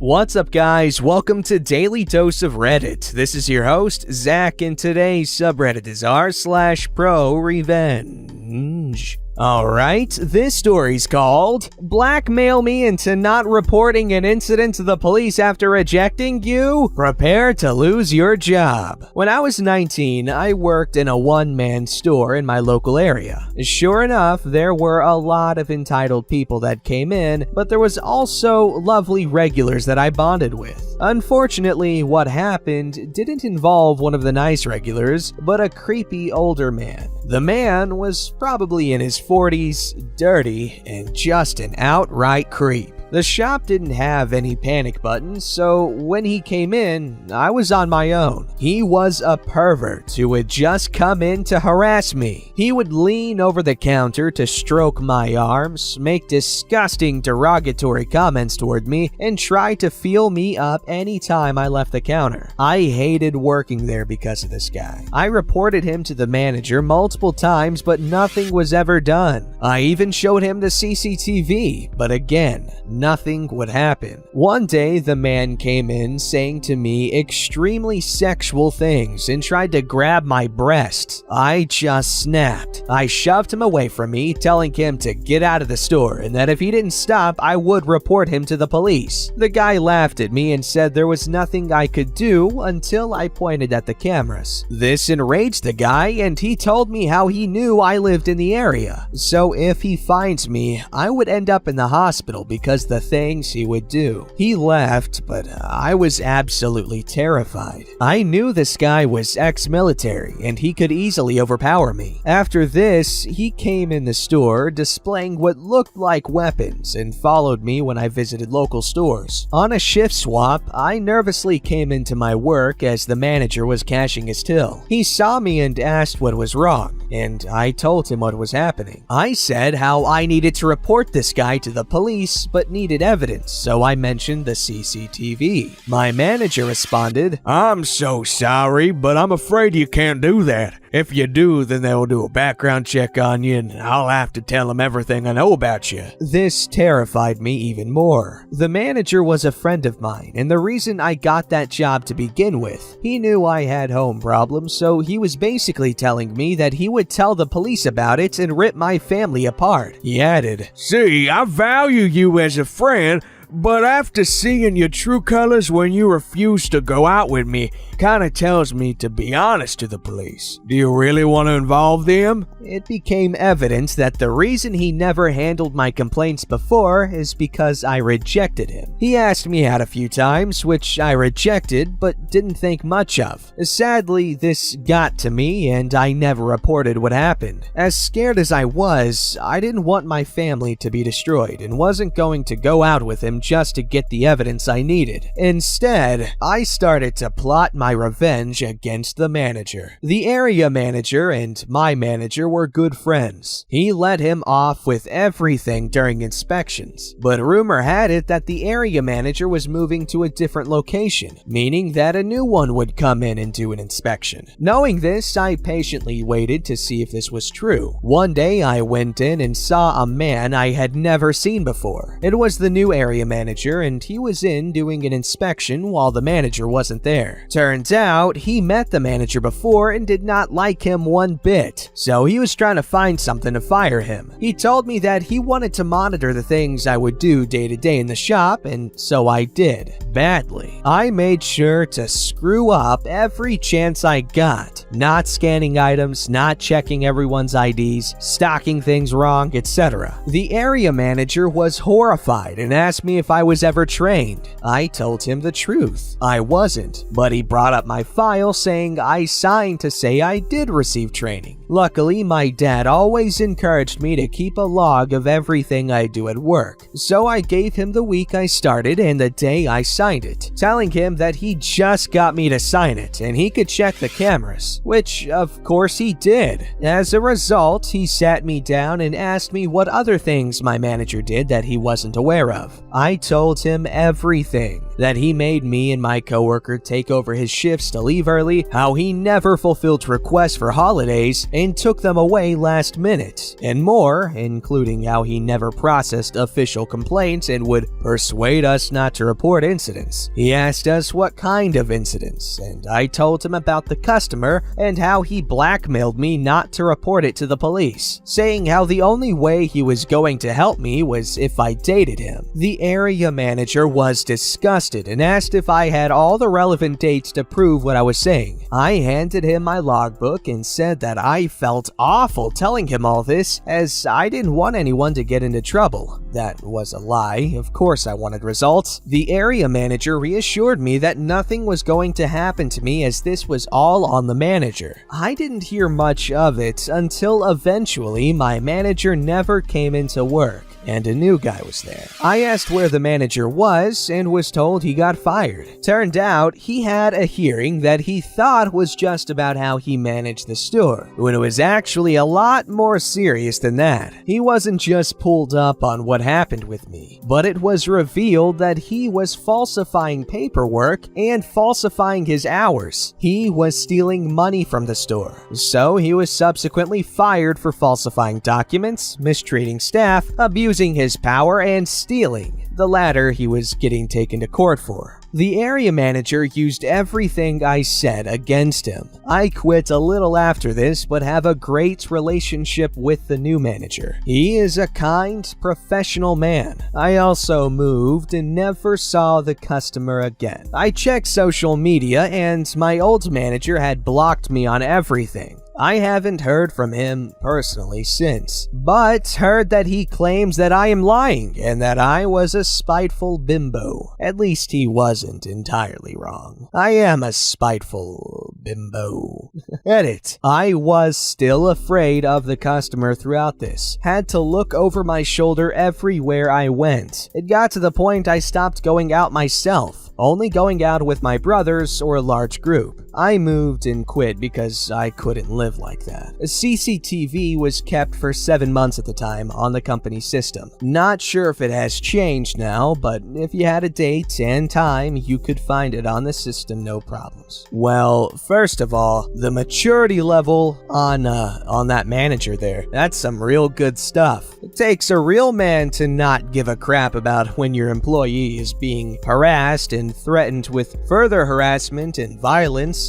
What's up, guys? Welcome to Daily Dose of Reddit. This is your host, Zach, and today's subreddit is r/ProRevenge. Alright, this story's called Blackmail Me into Not Reporting an Incident to the Police After Rejecting You? Prepare to Lose Your Job. When I was 19, I worked in a one-man store in my local area. Sure enough, there were a lot of entitled people that came in, but there was also lovely regulars that I bonded with. Unfortunately, what happened didn't involve one of the nice regulars, but a creepy older man. The man was probably in his 40s, dirty, and just an outright creep. The shop didn't have any panic buttons, so when he came in, I was on my own. He was a pervert who would just come in to harass me. He would lean over the counter to stroke my arms, make disgusting derogatory comments toward me, and try to feel me up anytime I left the counter. I hated working there because of this guy. I reported him to the manager multiple times, but nothing was ever done. I even showed him the CCTV, but again, nothing would happen. One day, the man came in saying to me extremely sexual things and tried to grab my breasts. I just snapped. I shoved him away from me, telling him to get out of the store and that if he didn't stop, I would report him to the police. The guy laughed at me and said there was nothing I could do until I pointed at the cameras. This enraged the guy, and he told me how he knew I lived in the area. So if he finds me, I would end up in the hospital because the things he would do. He left, but I was absolutely terrified. I knew this guy was ex-military and he could easily overpower me. After this, he came in the store displaying what looked like weapons and followed me when I visited local stores. On a shift swap, I nervously came into my work as the manager was cashing his till. He saw me and asked what was wrong, and I told him what was happening. I said how I needed to report this guy to the police, but needed evidence, so I mentioned the CCTV. My manager responded, "I'm so sorry, but I'm afraid you can't do that. If you do, then they'll do a background check on you and I'll have to tell them everything I know about you." This terrified me even more. The manager was a friend of mine, and the reason I got that job to begin with. He knew I had home problems, so he was basically telling me that he would tell the police about it and rip my family apart. He added, "See, I value you as a friend, but after seeing your true colors when you refuse to go out with me, kinda tells me to be honest to the police. Do you really want to involve them?" It became evident that the reason he never handled my complaints before is because I rejected him. He asked me out a few times, which I rejected but didn't think much of. Sadly, this got to me and I never reported what happened. As scared as I was, I didn't want my family to be destroyed and wasn't going to go out with him just to get the evidence I needed. Instead, I started to plot my revenge against the manager. The area manager and my manager were good friends. He let him off with everything during inspections, but rumor had it that the area manager was moving to a different location, meaning that a new one would come in and do an inspection. Knowing this, I patiently waited to see if this was true. One day, I went in and saw a man I had never seen before. It was the new area manager, and he was in doing an inspection while the manager wasn't there. Turns out, he met the manager before and did not like him one bit, so he was trying to find something to fire him. He told me that he wanted to monitor the things I would do day to day in the shop, and so I did. Badly. I made sure to screw up every chance I got. Not scanning items, not checking everyone's IDs, stocking things wrong, etc. The area manager was horrified and asked me if I was ever trained. I told him the truth. I wasn't, but he brought up my file saying I signed to say I did receive training. Luckily, my dad always encouraged me to keep a log of everything I do at work, so I gave him the week I started and the day I signed it, telling him that he just got me to sign it and he could check the cameras, which of course he did. As a result, he sat me down and asked me what other things my manager did that he wasn't aware of. I told him everything. that he made me and my coworker take over his shifts to leave early, how he never fulfilled requests for holidays and took them away last minute, and more, including how he never processed official complaints and would persuade us not to report incidents. He asked us what kind of incidents, and I told him about the customer and how he blackmailed me not to report it to the police, saying how the only way he was going to help me was if I dated him. The area manager was disgusted and asked if I had all the relevant dates to prove what I was saying. I handed him my logbook and said that I felt awful telling him all this, as I didn't want anyone to get into trouble. That was a lie. Of course I wanted results. The area manager reassured me that nothing was going to happen to me, as this was all on the manager. I didn't hear much of it until eventually my manager never came into work and a new guy was there. I asked where the manager was and was told he got fired. Turned out he had a hearing that he thought was just about how he managed the store, when it was actually a lot more serious than that. He wasn't just pulled up on what happened with me, but it was revealed that he was falsifying paperwork and falsifying his hours. He was stealing money from the store, so he was subsequently fired for falsifying documents, mistreating staff, abusing his power, and stealing. The latter he was getting taken to court for. The area manager used everything I said against him. I quit a little after this, but have a great relationship with the new manager. He is a kind, professional man. I also moved and never saw the customer again. I checked social media and my old manager had blocked me on everything. I haven't heard from him personally since, but heard that he claims that I am lying and that I was a spiteful bimbo. At least he wasn't entirely wrong. I am a spiteful bimbo. Edit. I was still afraid of the customer throughout this. Had to look over my shoulder everywhere I went. It got to the point I stopped going out myself, only going out with my brothers or a large group. I moved and quit because I couldn't live like that. A CCTV was kept for 7 months at the time on the company system. Not sure if it has changed now, but if you had a date and time, you could find it on the system no problems. Well, first of all, the maturity level on that manager there, that's some real good stuff. It takes a real man to not give a crap about when your employee is being harassed and threatened with further harassment and violence.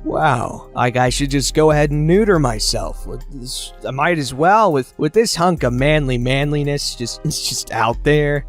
Wow, like I should just go ahead and neuter myself. I might as well with this hunk of manliness just out there.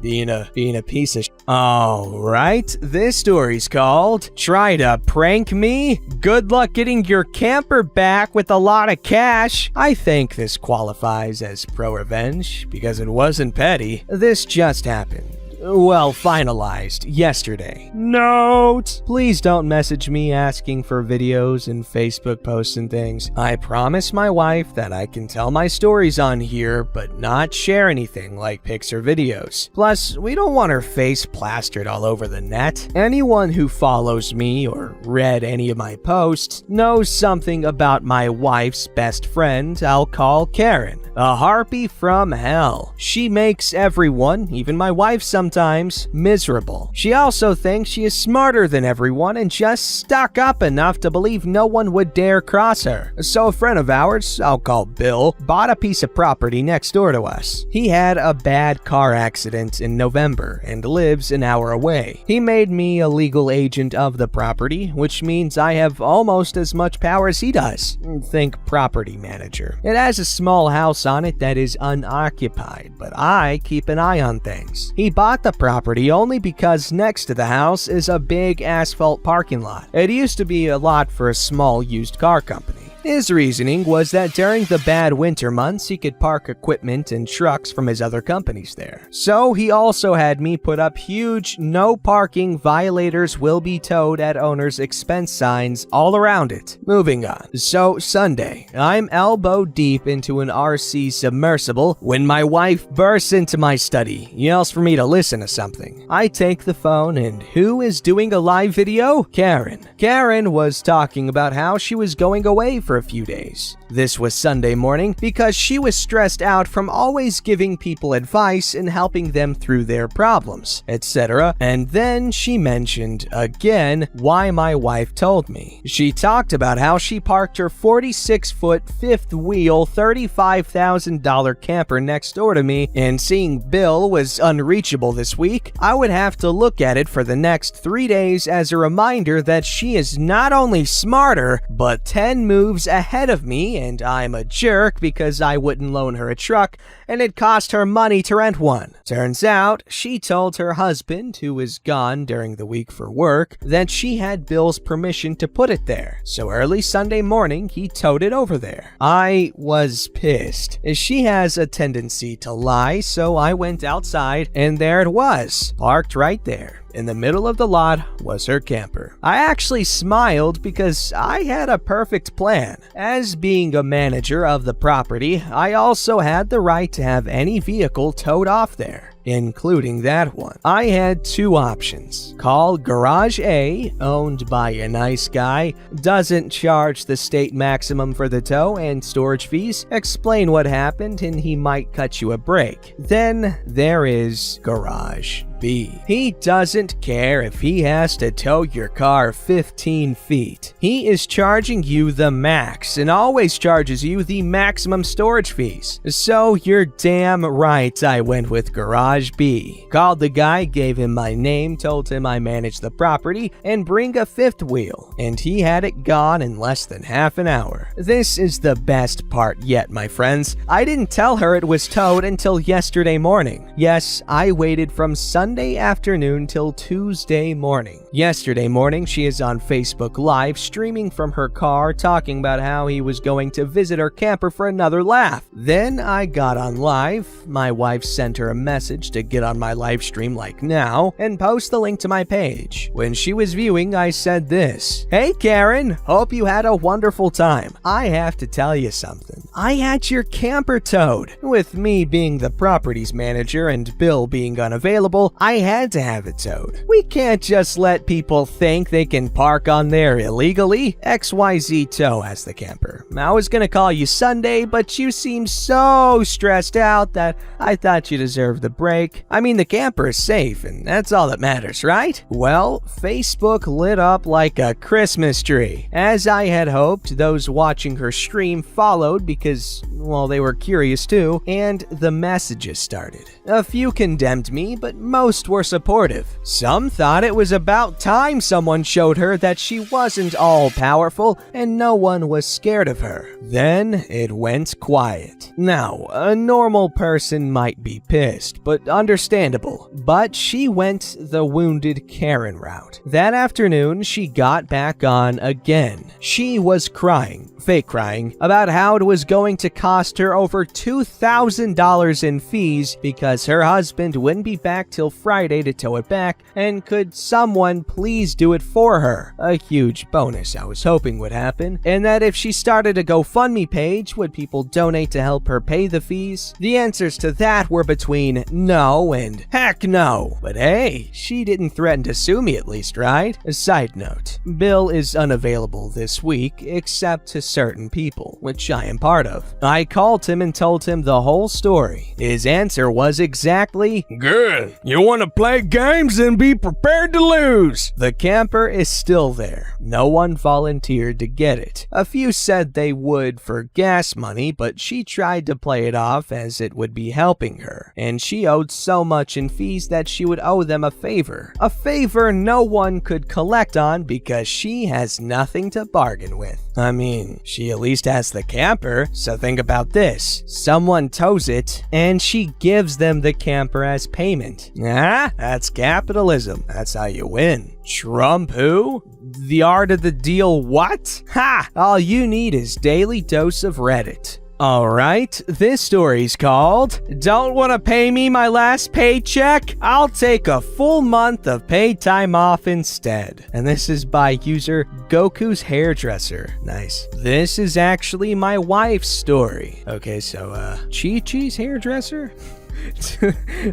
Being a piece of Alright, this story's called Try to Prank Me? Good luck getting your camper back with a lot of cash. I think this qualifies as ProRevenge because it wasn't petty. This just happened. Well, finalized yesterday. Note: please don't message me asking for videos and Facebook posts and things. I promise my wife that I can tell my stories on here, but not share anything like pics or videos. Plus, we don't want her face plastered all over the net. Anyone who follows me or read any of my posts knows something about my wife's best friend I'll call Karen. A harpy from hell. She makes everyone, even my wife sometimes, miserable. She also thinks she is smarter than everyone and just stuck up enough to believe no one would dare cross her. So a friend of ours, I'll call Bill, bought a piece of property next door to us. He had a bad car accident in November and lives an hour away. He made me a legal agent of the property, which means I have almost as much power as he does. Think property manager. It has a small house on it that is unoccupied, but I keep an eye on things. He bought the property only because next to the house is a big asphalt parking lot. It used to be a lot for a small used car company. His reasoning was that during the bad winter months, he could park equipment and trucks from his other companies there. So he also had me put up huge "no parking, violators will be towed at owner's expense" signs all around it. Moving on. So Sunday, I'm elbow deep into an RC submersible when my wife bursts into my study, yells for me to listen to something. I take the phone and who is doing a live video? Karen. Karen was talking about how she was going away for for a few days. This was Sunday morning because she was stressed out from always giving people advice and helping them through their problems, etc. And then she mentioned, again, why my wife told me. She talked about how she parked her 46-foot, fifth-wheel, $35,000 camper next door to me, and seeing Bill was unreachable this week, I would have to look at it for the next 3 days as a reminder that she is not only smarter, but 10 moves ahead of me, and I'm a jerk because I wouldn't loan her a truck, and it cost her money to rent one. Turns out, she told her husband, who was gone during the week for work, that she had Bill's permission to put it there. So early Sunday morning, he towed it over there. I was pissed. She has a tendency to lie, so I went outside, and there it was, parked right there. In the middle of the lot was her camper. I actually smiled because I had a perfect plan. As being a manager of the property, I also had the right to have any vehicle towed off there, including that one. I had two options. Call Garage A, owned by a nice guy, doesn't charge the state maximum for the tow and storage fees, explain what happened, and he might cut you a break. Then there is Garage B. He doesn't care if he has to tow your car 15 feet. He is charging you the max and always charges you the maximum storage fees. So you're damn right I went with Garage B. Called the guy, gave him my name, told him I manage the property, and bring a fifth wheel, and he had it gone in less than half an hour. This is the best part yet, my friends. I didn't tell her it was towed until yesterday morning. Yes, I waited from Sunday afternoon till Tuesday morning. Yesterday morning, she is on Facebook Live streaming from her car talking about how he was going to visit her camper for another laugh. Then I got on live. My wife sent her a message to get on my live stream like now and post the link to my page. When she was viewing, I said this: "Hey Karen, hope you had a wonderful time. I have to tell you something. I had your camper towed. With me being the properties manager and Bill being unavailable, I had to have it towed. We can't just let people think they can park on there illegally. XYZ Tow has the camper. I was gonna call you Sunday, but you seemed so stressed out that I thought you deserved the break. I mean, the camper is safe, and that's all that matters, right?" Well, Facebook lit up like a Christmas tree. As I had hoped, those watching her stream followed because, well, they were curious too, and the messages started. A few condemned me, but most were supportive. Some thought it was about time someone showed her that she wasn't all-powerful and no one was scared of her. Then it went quiet. Now, a normal person might be pissed, but understandable. But she went the wounded Karen route. That afternoon, she got back on again. She was crying, fake crying, about how it was going to cost her over $2,000 in fees because her husband wouldn't be back till Friday to tow it back, and could someone please do it for her? A huge bonus I was hoping would happen, and that if she started a GoFundMe page, would people donate to help her pay the fees? The answers to that were between no and heck no. But hey, she didn't threaten to sue me at least, right? A side note, Bill is unavailable this week except to certain people, which I am part of. I called him and told him the whole story. His answer was exactly, "Good. You want to play games and be prepared to lose." the camper is still there. No one volunteered to get it. A few said they would for gas money, but she tried to play it off as it would be helping her, and she owed so much in fees that she would owe them a favor. A favor no one could collect on because she has nothing to bargain with. I mean, she at least has the camper, so think about this. Someone tows it, and she gives them the camper as payment. That's capitalism. That's how you win. Trump who? The art of the deal what? Ha! All you need is daily dose of Reddit. Alright, this story's called "Don't Want to Pay Me My Last Paycheck? I'll Take a Full Month of Paid Time Off Instead." And this is by user Goku's Hairdresser. Nice. This is actually my wife's story. Okay, so, Chi-Chi's hairdresser?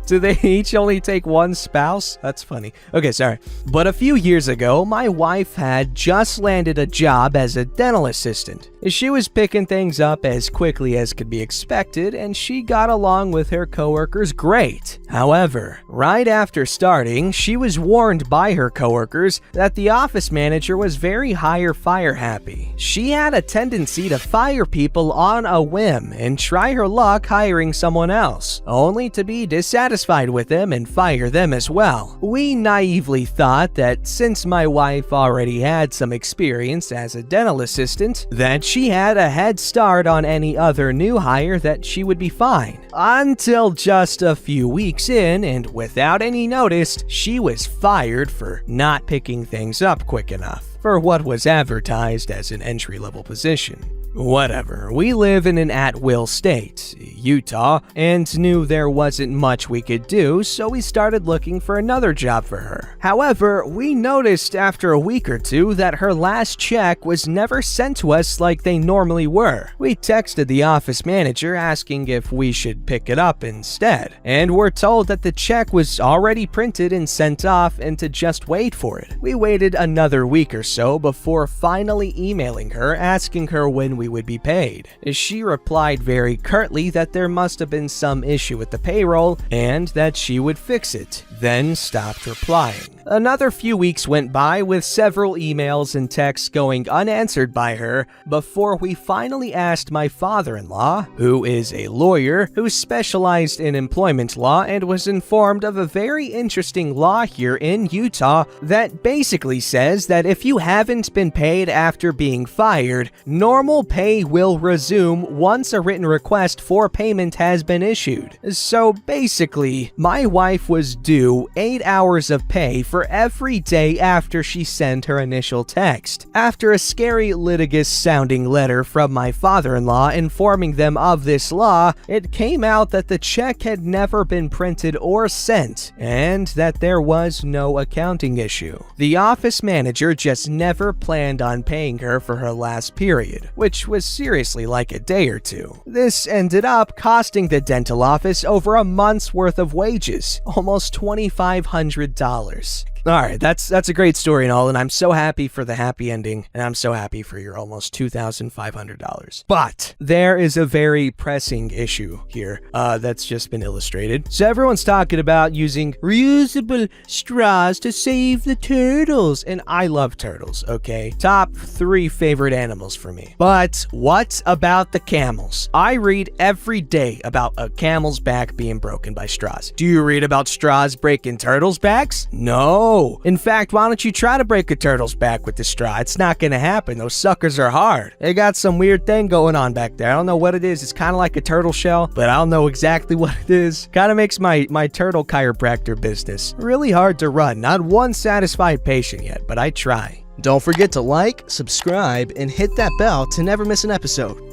Do they each only take one spouse? That's funny. Okay, sorry. But a few years ago, my wife had just landed a job as a dental assistant. She was picking things up as quickly as could be expected, and she got along with her coworkers great. However, right after starting, she was warned by her coworkers that the office manager was very hire-fire happy. She had a tendency to fire people on a whim and try her luck hiring someone else, only to be dissatisfied with them and fire them as well. We naively thought that since my wife already had some experience as a dental assistant, that she had a head start on any other new hire, that she would be fine. Until just a few weeks in, and without any notice, she was fired for not picking things up quick enough for what was advertised as an entry-level position. Whatever, we live in an at-will state, Utah, and knew there wasn't much we could do, so we started looking for another job for her. However, we noticed after a week or two that her last check was never sent to us like they normally were. We texted the office manager asking if we should pick it up instead, and were told that the check was already printed and sent off and to just wait for it. We waited another week or so before finally emailing her asking her when we would be paid. She replied very curtly that there must have been some issue with the payroll and that she would fix it, then stopped replying. Another few weeks went by with several emails and texts going unanswered by her before we finally asked my father-in-law, who is a lawyer who specialized in employment law and was informed of a very interesting law here in Utah that basically says that if you haven't been paid after being fired, normal pay will resume once a written request for payment has been issued. So basically, my wife was due 8 hours of pay for every day after she sent her initial text. After a scary litigious-sounding letter from my father-in-law informing them of this law, it came out that the check had never been printed or sent, and that there was no accounting issue. The office manager just never planned on paying her for her last period, which was seriously like a day or two. This ended up costing the dental office over a month's worth of wages, almost $2,500. Alright, that's a great story and all, and I'm so happy for the happy ending, and I'm so happy for your almost $2,500. But there is a very pressing issue here that's just been illustrated. So everyone's talking about using reusable straws to save the turtles, and I love turtles, okay? Top 3 favorite animals for me. But what about the camels? I read every day about a camel's back being broken by straws. Do you read about straws breaking turtles' backs? No. In fact, why don't you try to break a turtle's back with the straw? It's not gonna happen. Those suckers are hard. They got some weird thing going on back there. I don't know what it is. It's kind of like a turtle shell, but I don't know exactly what it is. Kind of makes my turtle chiropractor business really hard to run. Not one satisfied patient yet, but I try. Don't forget to like, subscribe, and hit that bell to never miss an episode.